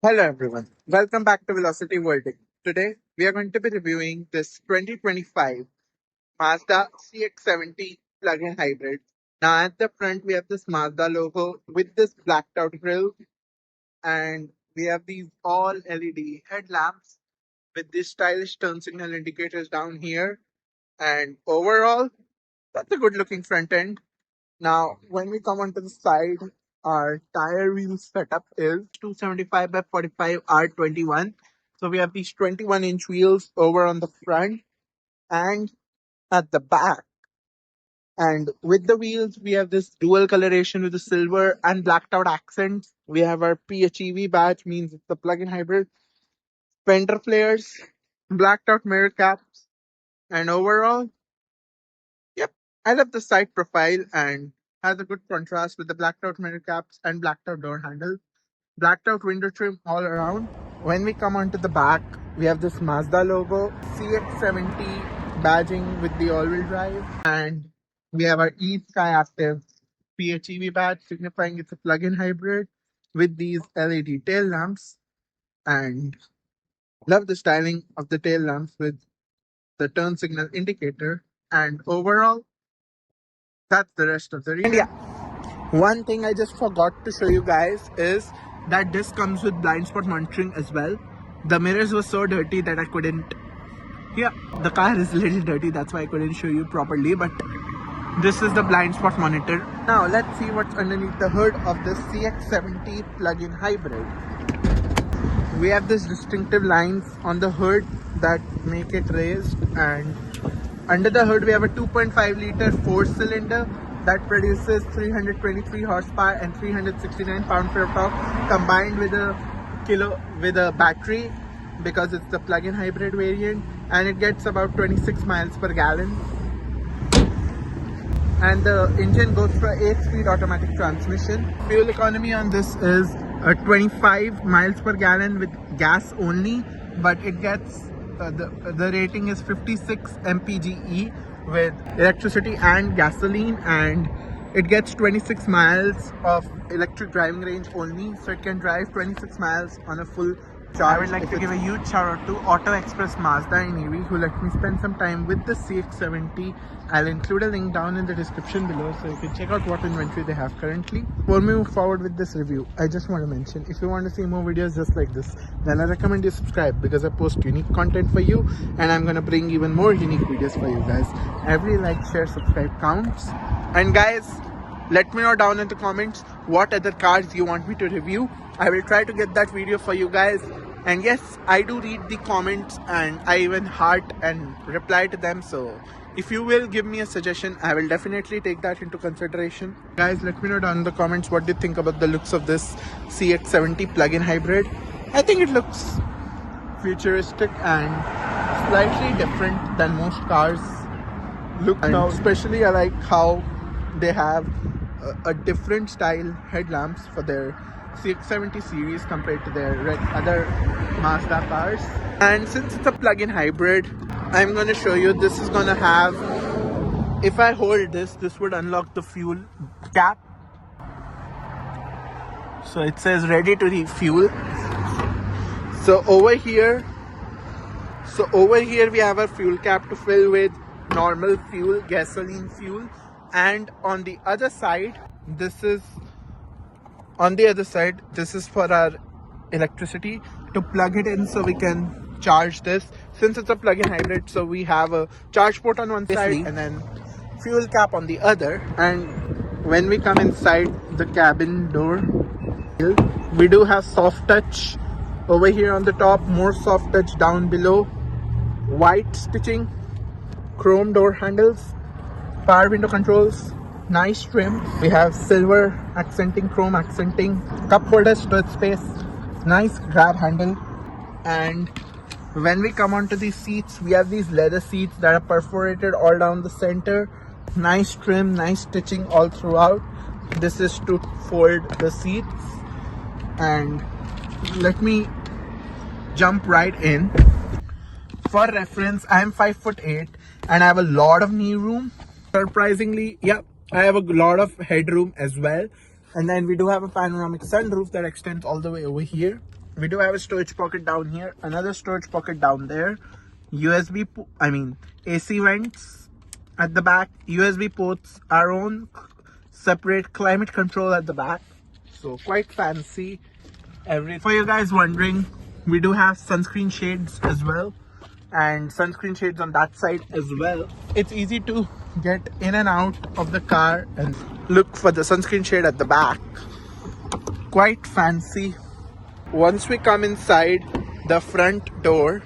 Hello everyone, welcome back to Velocity Verdict. Today we are going to be reviewing this 2025 Mazda CX-70 plug-in hybrid. Now at the front we have this Mazda logo with this blacked out grille, and we have these all LED headlamps with these stylish turn signal indicators down here, and overall that's a good looking front end. Now, when we come onto the side, our tire wheel setup is 275 by 45 R21. So we have these 21-inch wheels over on the front and at the back. And with the wheels, we have this dual coloration with the silver and blacked out accents. We have our PHEV badge, means it's a plug-in hybrid. Fender flares, blacked out mirror caps, and overall, yep, I love the side profile and has a good contrast with the blacked out mirror caps and blacked out door handle, blacked out window trim all around. When we come onto the back, we have this Mazda logo, CX-70 badging with the all-wheel drive, and we have our E-Sky Active PHEV badge signifying it's a plug-in hybrid with these LED tail lamps, and love the styling of the tail lamps with the turn signal indicator. And overall, that's the rest of the reason. And yeah, one thing I just forgot to show you guys is that this comes with blind spot monitoring as well. The mirrors were so dirty that I couldn't. Yeah, the car is a little dirty, that's why I couldn't show you properly, but this is the blind spot monitor. Now let's see what's underneath the hood of this CX-70 plug-in hybrid. We have this distinctive lines on the hood that make it raised, and under the hood we have a 2.5 liter 4-cylinder that produces 323 horsepower and 369 pound-feet of torque, combined with a battery, because it's the plug-in hybrid variant, and it gets about 26 miles per gallon. And the engine goes for 8-speed automatic transmission. Fuel economy on this is 25 miles per gallon with gas only, but it gets the rating is 56 mpge with electricity and gasoline, and it gets 26 miles of electric driving range only, so it can drive 26 miles on a full charge. I would like to give a huge shout out to Auto Express Mazda in EV who let me spend some time with the CX-70. I'll include a link down in the description below so you can check out what inventory they have currently. Before we move forward with this review, I just want to mention, if you want to see more videos just like this, then I recommend you subscribe, because I post unique content for you and I'm going to bring even more unique videos for you guys. Every like, share, subscribe counts. And guys, let me know down in the comments what other cars you want me to review. I will try to get that video for you guys. And yes, I do read the comments and I even heart and reply to them, so if you will give me a suggestion, I will definitely take that into consideration. Guys, let me know down in the comments what do you think about the looks of this CX-70 plug-in hybrid. I think it looks futuristic and slightly different than most cars look now. Especially I like how they have a different style headlamps for their CX-70 series compared to their other Mazda cars. And since it's a plug-in hybrid, I'm going to show you, this is going to have, if I hold this would unlock the fuel cap. So it says ready to refuel. So over here we have a fuel cap to fill with normal fuel, gasoline fuel. And on the other side, this is for our electricity, to plug it in so we can charge this. Since it's a plug-in hybrid, so we have a charge port on one side and then fuel cap on the other. And when we come inside the cabin door, we do have soft touch over here on the top, more soft touch down below, white stitching, chrome door handles, power window controls, nice trim. We have silver accenting, chrome accenting, cup holder storage space, nice grab handle. And when we come onto these seats, we have these leather seats that are perforated all down the center. Nice trim, nice stitching all throughout. This is to fold the seats. And let me jump right in. For reference, I am 5'8" and I have a lot of knee room. Surprisingly, yeah, I have a lot of headroom as well. And then we do have a panoramic sunroof that extends all the way over here. We do have a storage pocket down here, another storage pocket down there, AC vents at the back, USB ports, our own separate climate control at the back. So quite fancy. For you guys wondering, we do have sunscreen shades as well, and sunscreen shades on that side as well. It's easy to get in and out of the car and look for the sunscreen shade at the back. Quite fancy. Once we come inside the front door,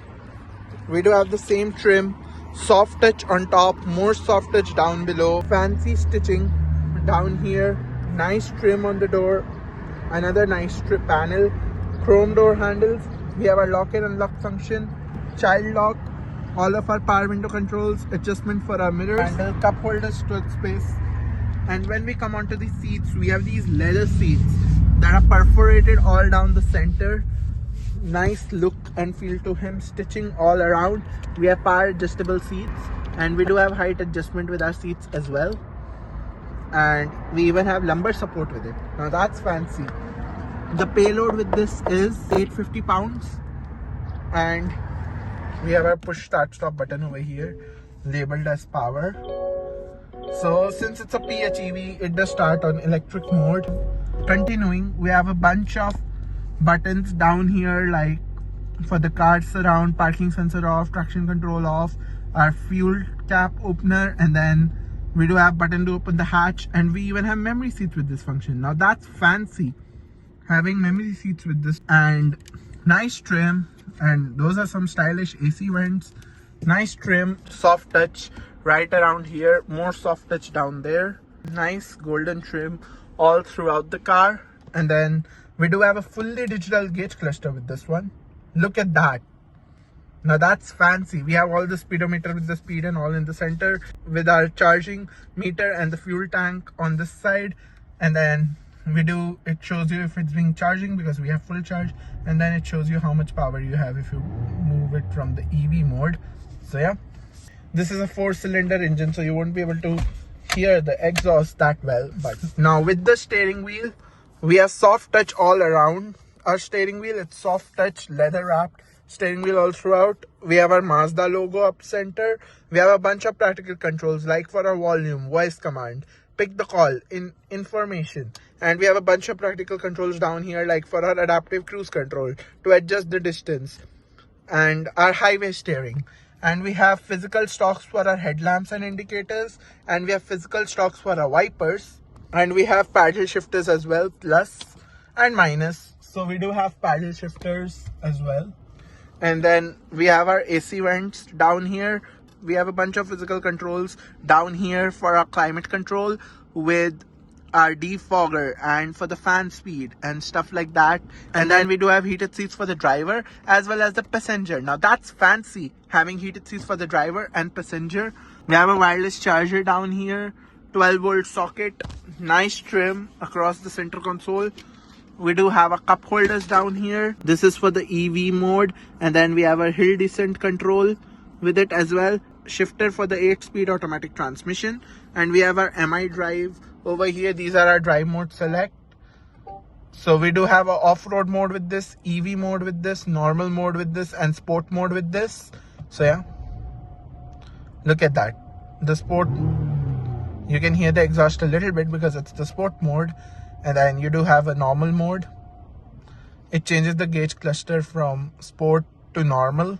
we do have the same trim, soft touch on top, more soft touch down below, fancy stitching down here, nice trim on the door, another nice strip panel, chrome door handles. We have our lock and unlock function, child lock, all of our power window controls, adjustment for our mirrors, handle, cup holders, storage space. And when we come onto the seats, we have these leather seats that are perforated all down the center. Nice look and feel to him, stitching all around. We have power adjustable seats, and we do have height adjustment with our seats as well. And we even have lumbar support with it. Now that's fancy. The payload with this is 850 pounds, and we have our push start stop button over here labeled as power. So since it's a PHEV, it does start on electric mode. Continuing, we have a bunch of buttons down here, like for the car surround, parking sensor off, traction control off, our fuel cap opener, and then we do have button to open the hatch, and we even have memory seats with this function. Now that's fancy, having memory seats with this. And nice trim, and those are some stylish AC vents. Nice trim, soft touch right around here, more soft touch down there. Nice golden trim all throughout the car. And then we do have a fully digital gauge cluster with this one. Look at that. Now that's fancy. We have all the speedometer with the speed and all in the center, with our charging meter and the fuel tank on this side. And then it shows you if it's being charging because we have full charge, and then it shows you how much power you have if you move it from the EV mode. So yeah, this is a 4-cylinder engine, so you won't be able to hear the exhaust that well. But now with the steering wheel, we have soft touch all around. Our steering wheel, it's soft touch, leather wrapped steering wheel all throughout. We have our Mazda logo up center. We have a bunch of practical controls, like for our volume, voice command, pick the call, information. And we have a bunch of practical controls down here, like for our adaptive cruise control to adjust the distance, and our highway steering. And we have physical stocks for our headlamps and indicators, and we have physical stocks for our wipers, and we have paddle shifters as well, plus and minus. So we do have paddle shifters as well. And then we have our AC vents down here. We have a bunch of physical controls down here for our climate control, with our defogger and for the fan speed and stuff like that. And then we do have heated seats for the driver as well as the passenger. Now that's fancy, having heated seats for the driver and passenger. We have a wireless charger down here, 12-volt socket, nice trim across the center console. We do have a cup holders down here. This is for the EV mode. And then we have a hill descent control with it as well. Shifter for the 8-speed automatic transmission. And we have our MI drive over here. These are our drive mode select. So we do have a off-road mode with this, EV mode with this, normal mode with this, and sport mode with this. So yeah, look at that. The sport, you can hear the exhaust a little bit because it's the sport mode. And then you do have a normal mode. It changes the gauge cluster from sport to normal,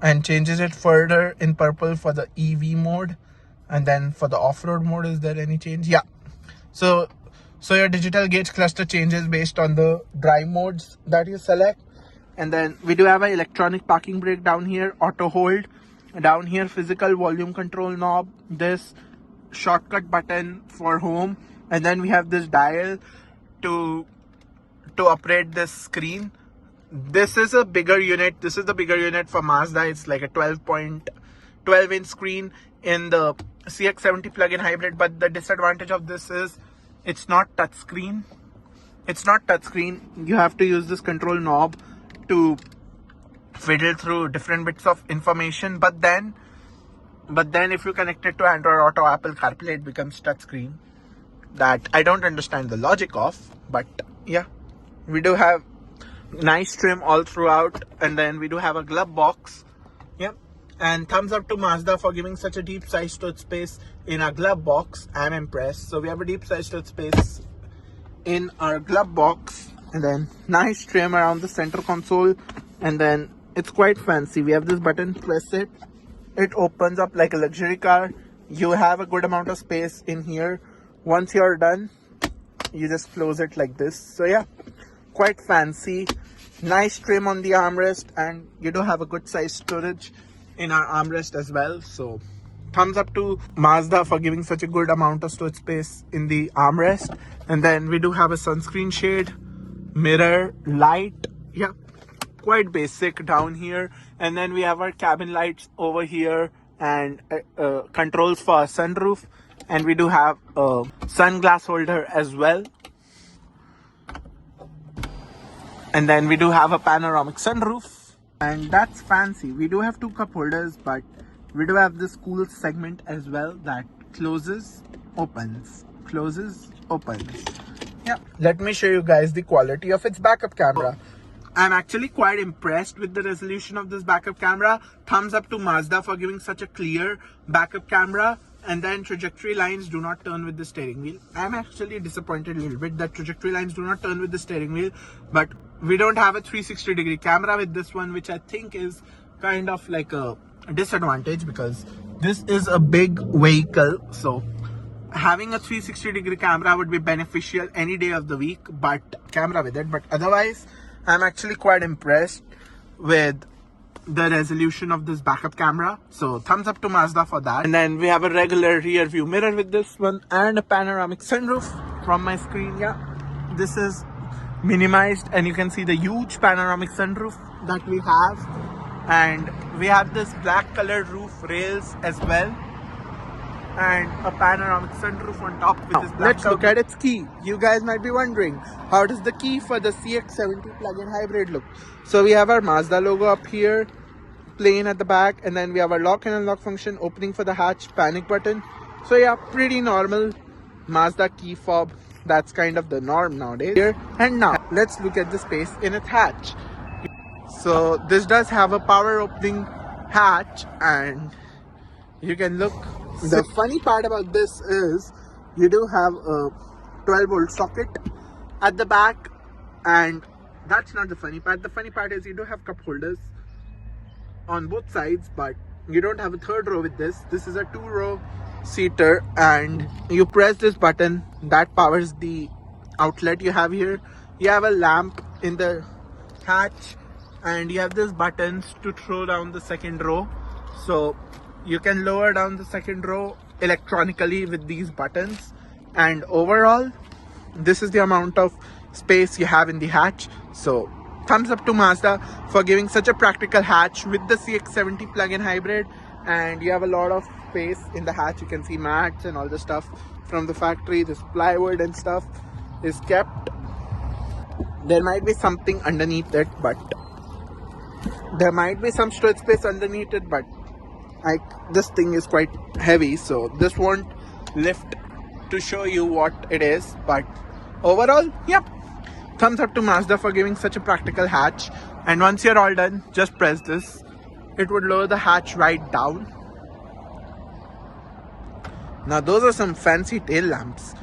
and changes it further in purple for the EV mode. And then for the off-road mode, is there any change? Yeah. So your digital gauge cluster changes based on the drive modes that you select. And then we do have an electronic parking brake down here, auto hold down here, physical volume control knob, this shortcut button for home. And then we have this dial to operate this screen. This is a bigger unit. This is the bigger unit for Mazda. It's like a 12.12-inch screen in the CX-70 plug-in hybrid. But the disadvantage of this is it's not touchscreen. It's not touchscreen. You have to use this control knob to fiddle through different bits of information. But then if you connect it to Android Auto, Apple CarPlay, it becomes touchscreen. That I don't understand the logic of, but yeah, we do have Nice trim all throughout, and then we do have a glove box. Yep. And thumbs up to Mazda for giving such a deep size storage space in our glove box. I'm impressed. So we have a deep size storage space in our glove box, and then nice trim around the center console, and then it's quite fancy. We have this button, press it, it opens up like a luxury car. You have a good amount of space in here. Once you're done, you just close it like this. So yeah, quite fancy. Nice trim on the armrest, and you do have a good size storage in our armrest as well. So thumbs up to Mazda for giving such a good amount of storage space in the armrest. And then we do have a sunscreen shade, mirror, light. Yeah, quite basic down here. And then we have our cabin lights over here, and controls for our sunroof. And we do have a sunglass holder as well. And then we do have a panoramic sunroof, and that's fancy. We do have two cup holders, but we do have this cool segment as well that closes, opens, closes, opens. Yeah, let me show you guys the quality of its backup camera. I'm actually quite impressed with the resolution of this backup camera. Thumbs up to Mazda for giving such a clear backup camera. And then trajectory lines do not turn with the steering wheel. I'm actually disappointed a little bit that trajectory lines do not turn with the steering wheel, but we don't have a 360-degree camera with this one, which I think is kind of like a disadvantage because this is a big vehicle. So having a 360-degree camera would be beneficial any day of the week, but camera with it. But otherwise, I'm actually quite impressed with the resolution of this backup camera. So thumbs up to Mazda for that. And then we have a regular rear view mirror with this one, and a panoramic sunroof from my screen. Yeah, this is minimized, and you can see the huge panoramic sunroof that we have. And we have this black colored roof rails as well, and a panoramic sunroof on top with this black. Let's look at its key. You guys might be wondering, how does the key for the CX-70 plug-in hybrid look? So we have our Mazda logo up here, plain at the back, and then we have our lock and unlock function, opening for the hatch, panic button. So yeah, pretty normal Mazda key fob. That's kind of the norm nowadays. Here and now, let's look at the space in its hatch. So this does have a power opening hatch, and you can look. The funny part about this is you do have a 12-volt socket at the back, and that's not the funny part. The funny part is you do have cup holders on both sides, but you don't have a third row with this. This is a 2-row seater, and you press this button that powers the outlet you have here. You have a lamp in the hatch, and you have these buttons to throw down the second row. So you can lower down the second row electronically with these buttons. And overall, this is the amount of space you have in the hatch. So thumbs up to Mazda for giving such a practical hatch with the CX-70 plug-in hybrid. And you have a lot of space in the hatch. You can see mats and all the stuff from the factory. This plywood and stuff is kept. There might be something underneath it, but there might be some storage space underneath it, but this thing is quite heavy, so this won't lift to show you what it is. But overall, yep, thumbs up to Mazda for giving such a practical hatch. And once you're all done, just press this. It would lower the hatch right down. Now those are some fancy tail lamps.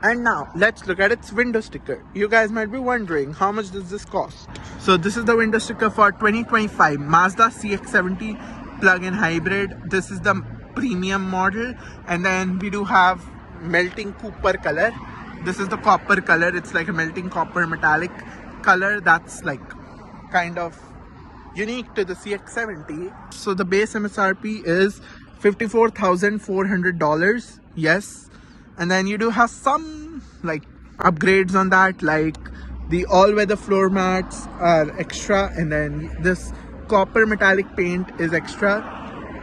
And now let's look at its window sticker. You guys might be wondering, how much does this cost? So this is the window sticker for 2025 Mazda CX-70 plug-in hybrid. This is the premium model, and then we do have melting copper color. This is the copper color. It's like a melting copper metallic color that's like kind of unique to the CX-70. So the base MSRP is $54,400. Yes, and then you do have some like upgrades on that, like the all-weather floor mats are extra, and then this copper metallic paint is extra.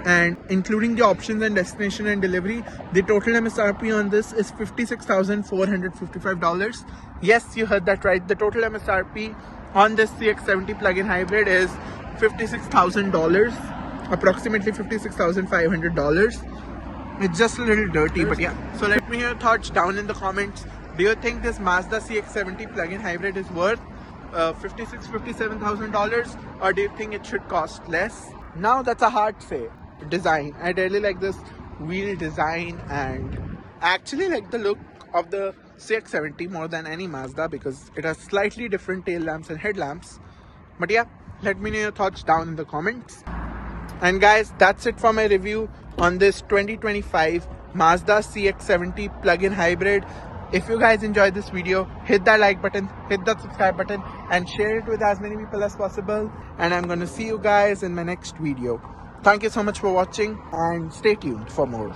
And including the options and destination and delivery, the total MSRP on this is $56,455. Yes, you heard that right. The total MSRP on this CX-70 plug-in hybrid is $56,000, approximately $56,500. It's just a little dirty, but yeah. So let me hear your thoughts down in the comments. Do you think this Mazda CX-70 plug-in hybrid is worth $57,000, or do you think it should cost less? Now that's a hard say. Design. I really like this wheel design, and I actually like the look of the CX-70 more than any Mazda because it has slightly different tail lamps and headlamps. But yeah, let me know your thoughts down in the comments. And guys, that's it for my review on this 2025 Mazda CX-70 plug-in hybrid. If you guys enjoyed this video, hit that like button, hit that subscribe button, and share it with as many people as possible. And I'm gonna see you guys in my next video. Thank you so much for watching, and stay tuned for more.